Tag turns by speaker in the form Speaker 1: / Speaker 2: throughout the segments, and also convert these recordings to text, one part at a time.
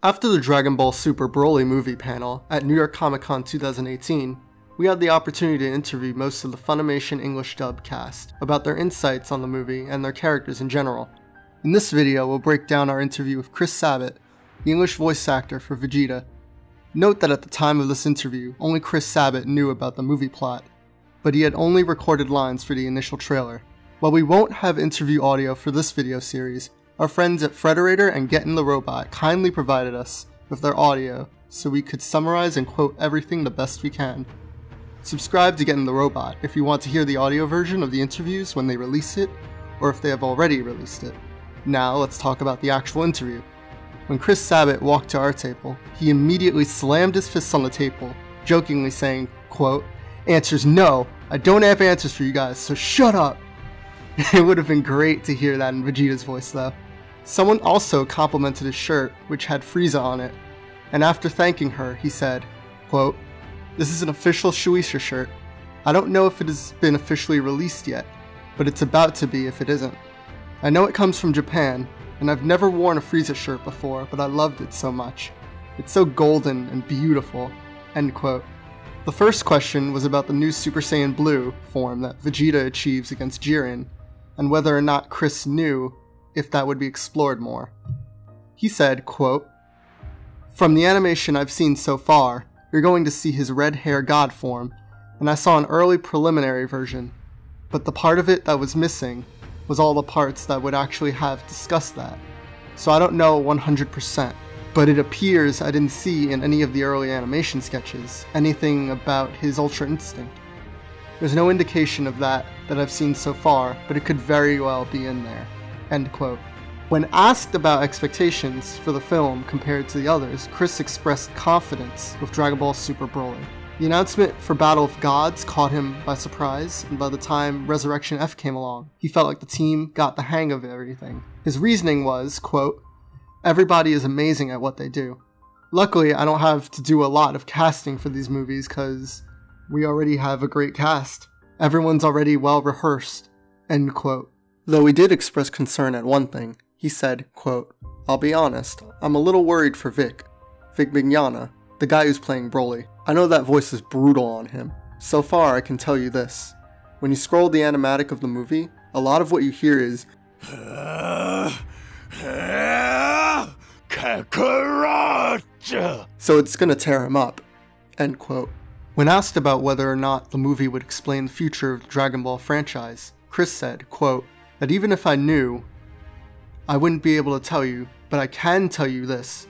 Speaker 1: After the Dragon Ball Super Broly movie panel at New York Comic Con 2018, we had the opportunity to interview most of the Funimation English dub cast about their insights on the movie and their characters in general. In this video, we'll break down our interview with Chris Sabat, the English voice actor for Vegeta. Note that at the time of this interview, only Chris Sabat knew about the movie plot, but he had only recorded lines for the initial trailer. While we won't have interview audio for this video series, our friends at Frederator and Getting the Robot kindly provided us with their audio so we could summarize and quote everything the best we can. Subscribe to Getting the Robot if you want to hear the audio version of the interviews when they release it, or if they have already released it. Now let's talk about the actual interview. When Chris Sabat walked to our table, he immediately slammed his fists on the table, jokingly saying, quote, "Answer's no, I don't have answers for you guys, so shut up." It would have been great to hear that in Vegeta's voice though. Someone also complimented his shirt, which had Frieza on it, and after thanking her, he said, quote, "This is an official Shueisha shirt. I don't know if it has been officially released yet, but it's about to be if it isn't. I know it comes from Japan, and I've never worn a Frieza shirt before, but I loved it so much. It's so golden and beautiful." End quote. The first question was about the new Super Saiyan Blue form that Vegeta achieves against Jiren, and whether or not Chris knew if that would be explored more. He said, quote, "From the animation I've seen so far, you're going to see his red hair god form, and I saw an early preliminary version, but the part of it that was missing was all the parts that would actually have discussed that. So I don't know 100%, but it appears I didn't see in any of the early animation sketches anything about his Ultra Instinct. There's no indication of that I've seen so far, but it could very well be in there." End quote. When asked about expectations for the film compared to the others, Chris expressed confidence with Dragon Ball Super Broly. The announcement for Battle of Gods caught him by surprise, and by the time Resurrection F came along, he felt like the team got the hang of everything. His reasoning was, quote, "Everybody is amazing at what they do. Luckily, I don't have to do a lot of casting for these movies because we already have a great cast. Everyone's already well rehearsed." End quote. Though he did express concern at one thing. He said, quote, "I'll be honest, I'm a little worried for Vic Mignogna, the guy who's playing Broly. I know that voice is brutal on him. So far, I can tell you this. When you scroll the animatic of the movie, a lot of what you hear is so it's gonna tear him up." End quote. When asked about whether or not the movie would explain the future of the Dragon Ball franchise, Chris said, quote, "That even if I knew, I wouldn't be able to tell you, but I can tell you this.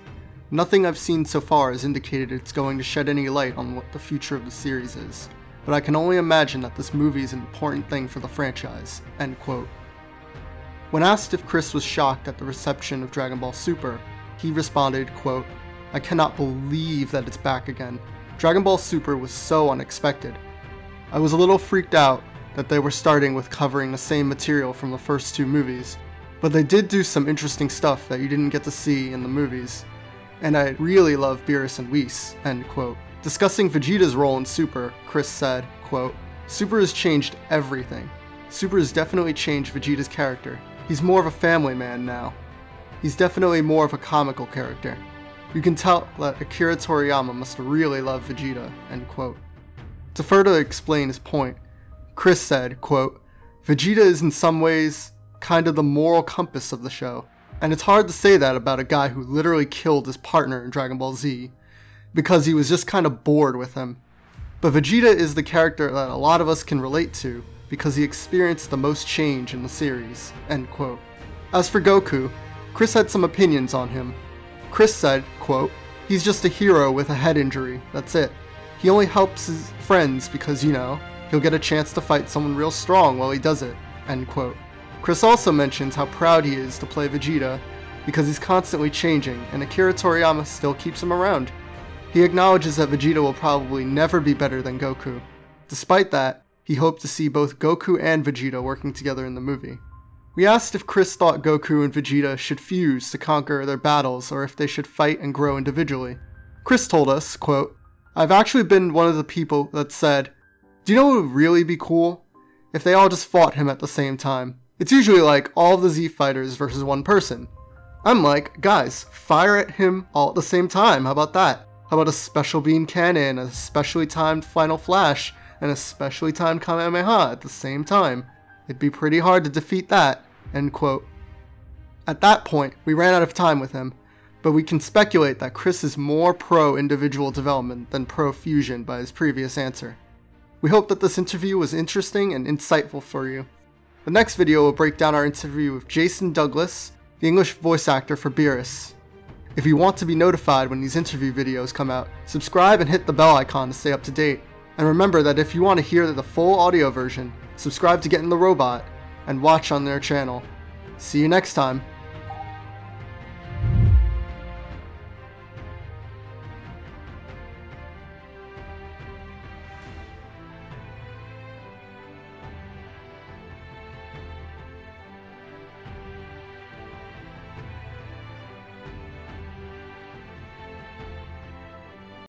Speaker 1: Nothing I've seen so far has indicated it's going to shed any light on what the future of the series is, but I can only imagine that this movie is an important thing for the franchise." End quote. When asked if Chris was shocked at the reception of Dragon Ball Super, he responded, quote, "I cannot believe that it's back again. Dragon Ball Super was so unexpected. I was a little freaked out that they were starting with covering the same material from the first two movies, but they did do some interesting stuff that you didn't get to see in the movies. And I really love Beerus and Whis." End quote. Discussing Vegeta's role in Super, Chris said, quote, "Super has changed everything. Super has definitely changed Vegeta's character. He's more of a family man now. He's definitely more of a comical character. You can tell that Akira Toriyama must really love Vegeta." End quote. To further explain his point, Chris said, quote, "Vegeta is in some ways kind of the moral compass of the show. And it's hard to say that about a guy who literally killed his partner in Dragon Ball Z, because he was just kind of bored with him. But Vegeta is the character that a lot of us can relate to, because he experienced the most change in the series." End quote. As for Goku, Chris had some opinions on him. Chris said, quote, "He's just a hero with a head injury, that's it. He only helps his friends because, you know, he'll get a chance to fight someone real strong while he does it." End quote. Chris also mentions how proud he is to play Vegeta because he's constantly changing and Akira Toriyama still keeps him around. He acknowledges that Vegeta will probably never be better than Goku. Despite that, he hoped to see both Goku and Vegeta working together in the movie. We asked if Chris thought Goku and Vegeta should fuse to conquer their battles or if they should fight and grow individually. Chris told us, quote, "I've actually been one of the people that said, do you know what would really be cool? If they all just fought him at the same time. It's usually like all of the Z fighters versus one person. I'm like, guys, fire at him all at the same time. How about that? How about a special beam cannon, a specially timed final flash, and a specially timed Kamehameha at the same time? It'd be pretty hard to defeat that." End quote. At that point, we ran out of time with him, but we can speculate that Chris is more pro-individual development than pro-fusion by his previous answer. We hope that this interview was interesting and insightful for you. The next video will break down our interview with Jason Douglas, the English voice actor for Beerus. If you want to be notified when these interview videos come out, subscribe and hit the bell icon to stay up to date. And remember that if you want to hear the full audio version, subscribe to Get in the Robot and watch on their channel. See you next time.